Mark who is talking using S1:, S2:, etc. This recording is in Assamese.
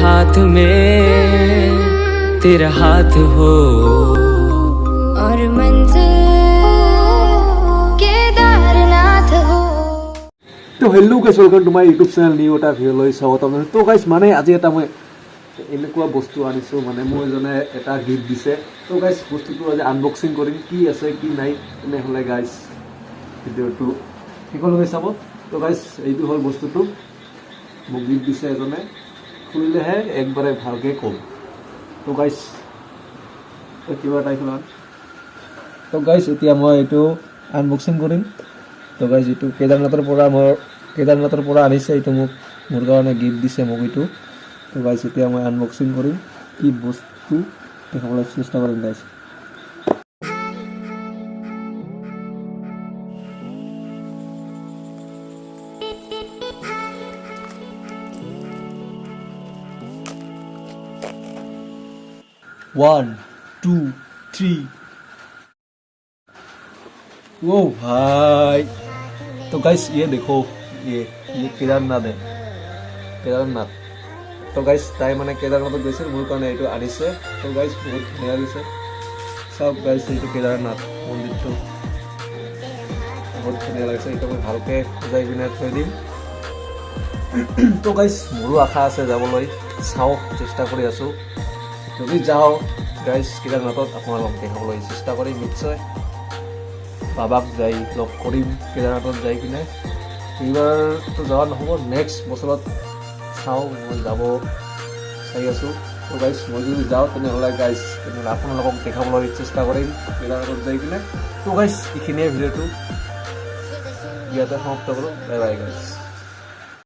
S1: हाथ में तेरा हाथ हो
S2: और मंजिल केदारनाथ हो।
S3: তো hello' guys welcome to my YouTube channel new এটা ভিডিঅ'লৈ স্বাগতম। তো গাইছ মানে আজি এটা মই এনেকুৱা বস্তু আনিছোঁ, মানে মোৰ এজনে এটা গিফ্ট দিছে। তো গাইছ বস্তুটো আজি আনবক্সিং কৰিম, কি আছে কি নাই, তেনেহ'লে গাইছ ভিডিঅ'টো শেষলৈকে চাব। তো গাইছ এইটো হ'ল বস্তুটো, মোক গিফ্ট দিছে এজনে, খুলিলেহে একবাৰে ভালকৈ ক'ম। তো গাইছ কিবা এটা খেলা। তো গাইছ এতিয়া মই এইটো আনবক্সিং কৰিম। তো গাইজ এইটো কেদাৰনাথৰ পৰা আনিছে, এইটো মোক মোৰ কাৰণে গিফ্ট দিছে মোক এইটো। তো গাইজ এতিয়া মই আনবক্সিং কৰিম, কি বস্তু দেখাবলৈ চেষ্টা কৰিম গাইজ। One two three. ओ भाई, तो गाइस ये देखो, ये केदारनाथ है, केदारनाथ। तो गाइस ताई माने केदारनाथ গৈছে, মোৰ কাৰণে এইটো আনিছে। তো গাইস বহুত ধুনীয়া দিছে, সব গাইস এইটো কেদাৰনাথ মন্দিৰটো বহুত ধুনীয়া লাগিছে। এইটো মই ভালকৈ সজাই পিনে থৈ দিম। তো গাইস মোৰো আশা আছে যাবলৈ, চাওঁ চেষ্টা কৰি আছোঁ। যদি যাওঁ গাইস কেদাৰনাথত আপোনালোকক দেখাবলৈ চেষ্টা কৰিম নিশ্চয়। বাবাক যাই লগ কৰিম কেদাৰনাথত যাই কিনে। এইবাৰতো যোৱা নহ'ব, নেক্সট বছৰত চাওঁ, মই যাব চাই আছোঁ। তো গাইছ মই যদি যাওঁ তেনেহ'লে আপোনালোকক দেখাবলৈ চেষ্টা কৰিম কেদাৰনাথত যাই কিনে। তো গাইছ এইখিনিয়ে ভিডিঅ'টো ইয়াতে সমাপ্ত কৰোঁ। বাই বাই গাইছ।